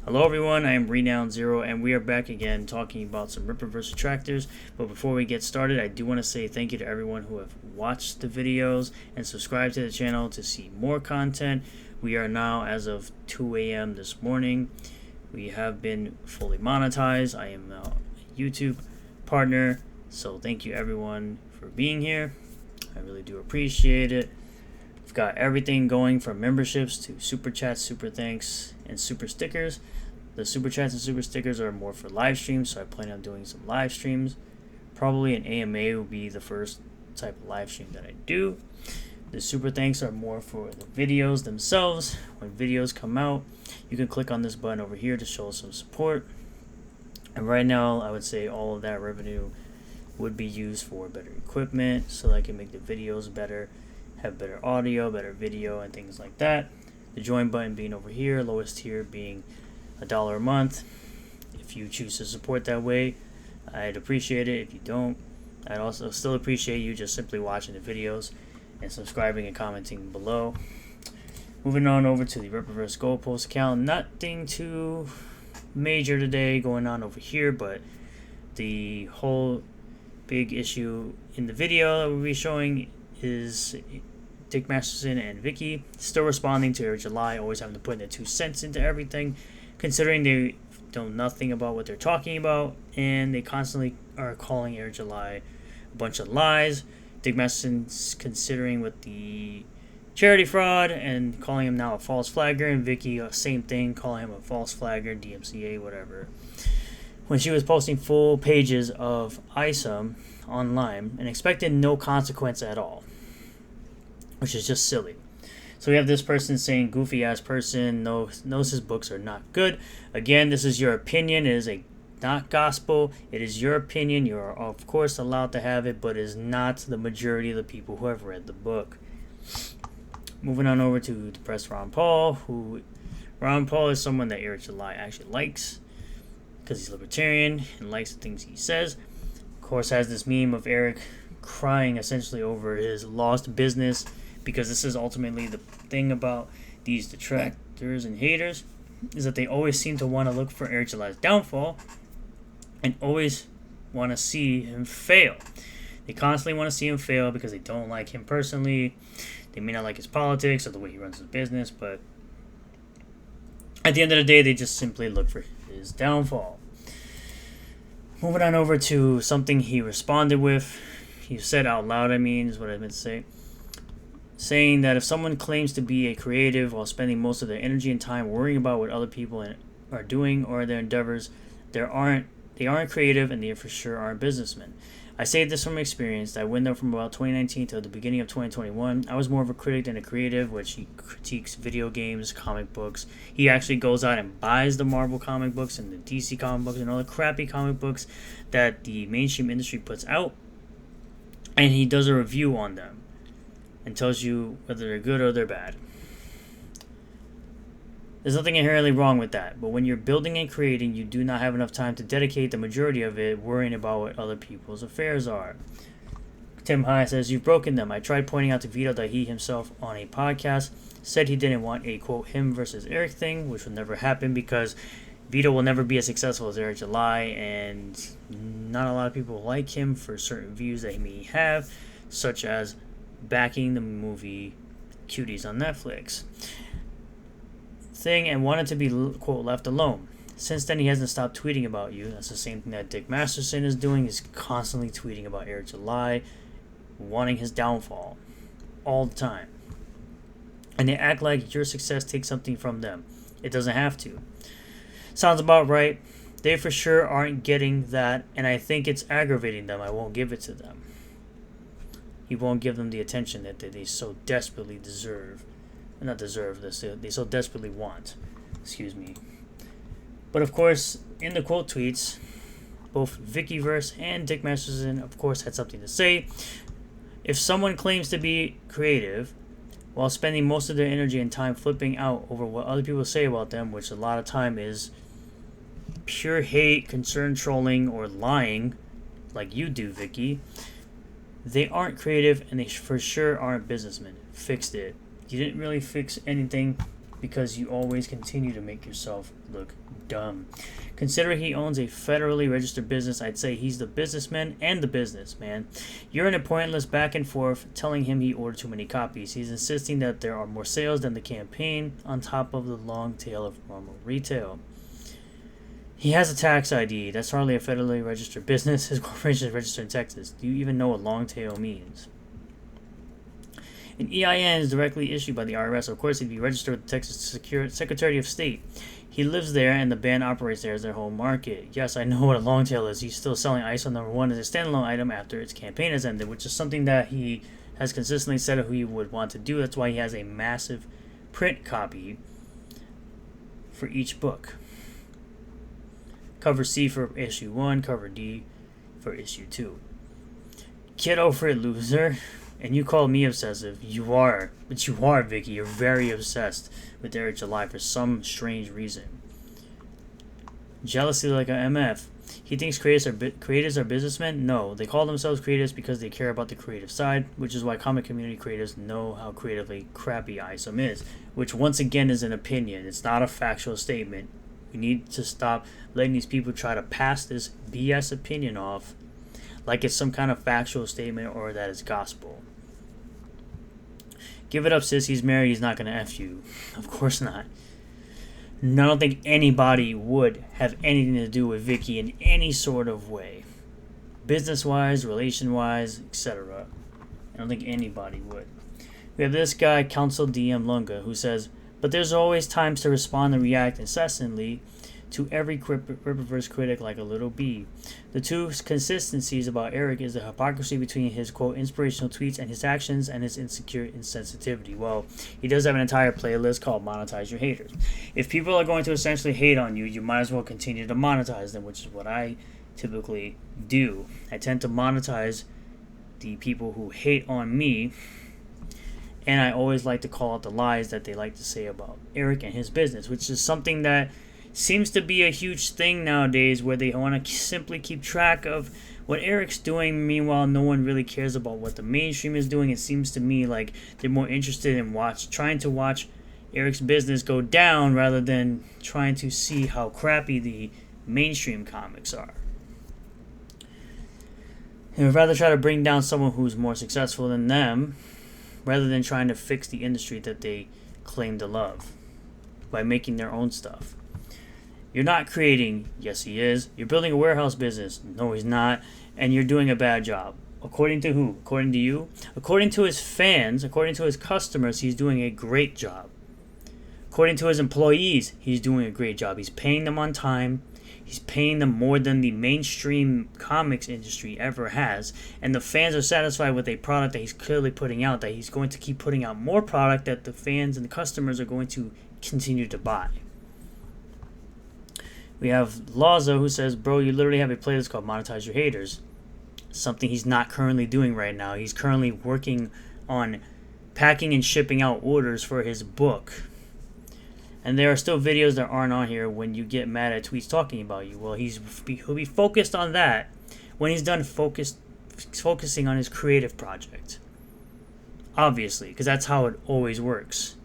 Hello everyone, I am Renowned Zero and we are back again talking about some Rippaverse tractors. But before we get started, I do want to say thank you to everyone who have watched the videos and subscribed to the channel to see more content. We are now, as of 2 a.m. this morning, we have been fully monetized. I am now a YouTube partner, so thank you everyone for being here. I really do appreciate it. We've got everything going from memberships to super chats, super thanks, and super stickers. The super chats and super stickers are more for live streams, so I plan on doing some live streams. Probably an AMA will be the first type of live stream that I do. The super thanks are more for the videos themselves. When videos come out, you can click on this button over here to show some support. And right now, I would say all of that revenue would be used for better equipment so that I can make the videos better, have better audio, better video, and things like that. The join button being over here, lowest tier being $1 a month. If you choose to support that way, I'd appreciate it. If you don't, I'd also still appreciate you just simply watching the videos and subscribing and commenting below. Moving on over to the Rippaverse Goalposts account. Nothing too major today going on over here, but the whole big issue in the video that we'll be showing is Dick Masterson and Vikki still responding to Air July, always having to put in their 2 cents into everything, considering they know nothing about what they're talking about, and they constantly are calling Air July a bunch of lies. Dick Masterson's considering with the charity fraud and calling him now a false flagger, and Vikki, same thing, calling him a false flagger, DMCA, whatever. When she was posting full pages of ISOM online and expected no consequence at all, which is just silly. So we have this person saying goofy ass person knows his books are not good. Again, this is your opinion. It is not gospel. It is your opinion. You are of course allowed to have it, but it is not the majority of the people who have read the book. Moving on over to depressed Ron Paul, Ron Paul is someone that Eric July actually likes because he's libertarian and likes the things he says. Of course, has this meme of Eric crying essentially over his lost business, because this is ultimately the thing about these detractors and haters, is that they always seem to want to look for Eric July's downfall and always want to see him fail. They constantly want to see him fail because they don't like him personally. They may not like his politics or the way he runs his business, but at the end of the day, they just simply look for his downfall. Moving on over to something he responded with. He said out loud, is what I meant to say. Saying that if someone claims to be a creative while spending most of their energy and time worrying about what other people are doing or their endeavors, they aren't creative, and they for sure aren't businessmen. I say this from experience. I went there from about 2019 to the beginning of 2021. I was more of a critic than a creative, which he critiques video games, comic books. He actually goes out and buys the Marvel comic books and the DC comic books and all the crappy comic books that the mainstream industry puts out, and he does a review on them and tells you whether they're good or they're bad. There's nothing inherently wrong with that, but when you're building and creating, you do not have enough time to dedicate the majority of it worrying about what other people's affairs are. Tim High says, "You've broken them. I tried pointing out to Vito that he himself on a podcast said he didn't want a, quote, him versus Eric thing, which will never happen because Vito will never be as successful as Eric July, and not a lot of people like him for certain views that he may have, such as backing the movie Cuties on Netflix thing and wanted to be, quote, left alone. Since then, he hasn't stopped tweeting about you." That's the same thing that Dick Masterson is doing. He's constantly tweeting about Eric July, wanting his downfall all the time. And they act like your success takes something from them. It doesn't have to. Sounds about right. They for sure aren't getting that, and I think it's aggravating them. I won't give it to them. He won't give them the attention that they so desperately deserve. Not deserve this, they so desperately want. Excuse me. But of course, in the quote tweets, both Rippaverse and Dick Masterson, of course, had something to say. If someone claims to be creative while spending most of their energy and time flipping out over what other people say about them, which a lot of time is pure hate, concern trolling, or lying, like you do, Vikki, they aren't creative and they for sure aren't businessmen. Fixed it. You didn't really fix anything because you always continue to make yourself look dumb. Considering he owns a federally registered business, I'd say he's the businessman and the businessman. You're in a pointless back and forth telling him he ordered too many copies. He's insisting that there are more sales than the campaign on top of the long tail of normal retail. He has a tax ID. That's hardly a federally registered business. His corporation is registered in Texas. Do you even know what long tail means? An EIN is directly issued by the IRS. Of course, he'd be registered with the Texas Secretary of State. He lives there, and the band operates there as their home market. Yes, I know what a long tail is. He's still selling ISO #1 as a standalone item after its campaign has ended, which is something that he has consistently said he would want to do. That's why he has a massive print copy for each book. Cover C for issue 1, cover D for issue 2. Get over it, loser. And you call me obsessive. You are. But you are, Vikki. You're very obsessed with Eric July for some strange reason. Jealousy like a MF. He thinks creatives are businessmen? No. They call themselves creatives because they care about the creative side, which is why comic community creatives know how creatively crappy ISOM is. Which, once again, is an opinion. It's not a factual statement. We need to stop letting these people try to pass this BS opinion off like it's some kind of factual statement or that it's gospel. Give it up, sis. He's married. He's not going to F you. Of course not. And I don't think anybody would have anything to do with Vikki in any sort of way. Business-wise, relation-wise, etc. I don't think anybody would. We have this guy, Council DM Lunga, who says, but there's always times to respond and react incessantly to every Rippaverse critic like a little bee. The two consistencies about Eric is the hypocrisy between his, quote, inspirational tweets and his actions and his insecure insensitivity. Well, he does have an entire playlist called Monetize Your Haters. If people are going to essentially hate on you, you might as well continue to monetize them, which is what I typically do. I tend to monetize the people who hate on me, and I always like to call out the lies that they like to say about Eric and his business, which is something that seems to be a huge thing nowadays, where they want to simply keep track of what Eric's doing. Meanwhile, no one really cares about what the mainstream is doing. It seems to me like they're more interested in trying to watch Eric's business go down rather than trying to see how crappy the mainstream comics are. They would rather try to bring down someone who's more successful than them rather than trying to fix the industry that they claim to love by making their own stuff. You're not creating. Yes, he is. You're building a warehouse business. No, he's not. And you're doing a bad job. According to who? According to you? According to his fans, according to his customers, he's doing a great job. According to his employees, he's doing a great job. He's paying them on time. He's paying them more than the mainstream comics industry ever has. And the fans are satisfied with a product that he's clearly putting out, that he's going to keep putting out more product that the fans and the customers are going to continue to buy. We have Lazo, who says, bro, you literally have a playlist called Monetize Your Haters. Something he's not currently doing right now. He's currently working on packing and shipping out orders for his book. And there are still videos that aren't on here when you get mad at tweets talking about you. Well, he'll be focused on that when he's done focusing on his creative project. Obviously, because that's how it always works.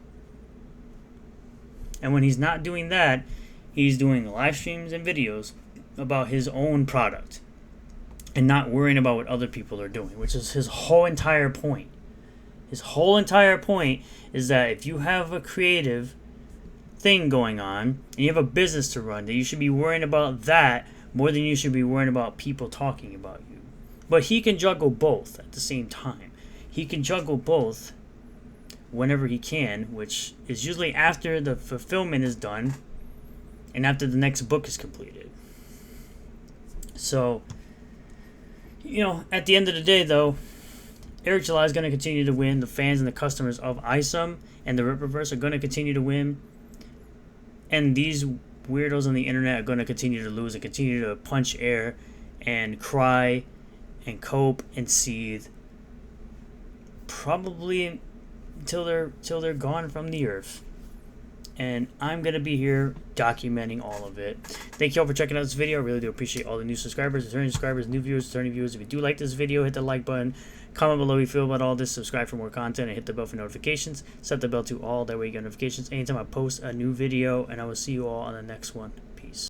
And when he's not doing that, he's doing live streams and videos about his own product and not worrying about what other people are doing, which is his whole entire point. His whole entire point is that if you have a creative thing going on and you have a business to run, that you should be worrying about that more than you should be worrying about people talking about you. But he can juggle both at the same time. He can juggle both whenever he can, which is usually after the fulfillment is done and after the next book is completed. So, at the end of the day, though, Eric July is going to continue to win. The fans and the customers of ISOM and the Rippaverse are going to continue to win. And these weirdos on the internet are going to continue to lose and continue to punch air and cry and cope and seethe. Probably till they're gone from the earth. and I'm going to be here documenting all of it. Thank you all for checking out this video. I really do appreciate all the new subscribers, returning subscribers, new viewers, returning viewers. If you do like this video, hit the like button. Comment below how you feel about all this. Subscribe for more content and hit the bell for notifications. Set the bell to all. That way you get notifications anytime I post a new video. And I will see you all on the next one. Peace.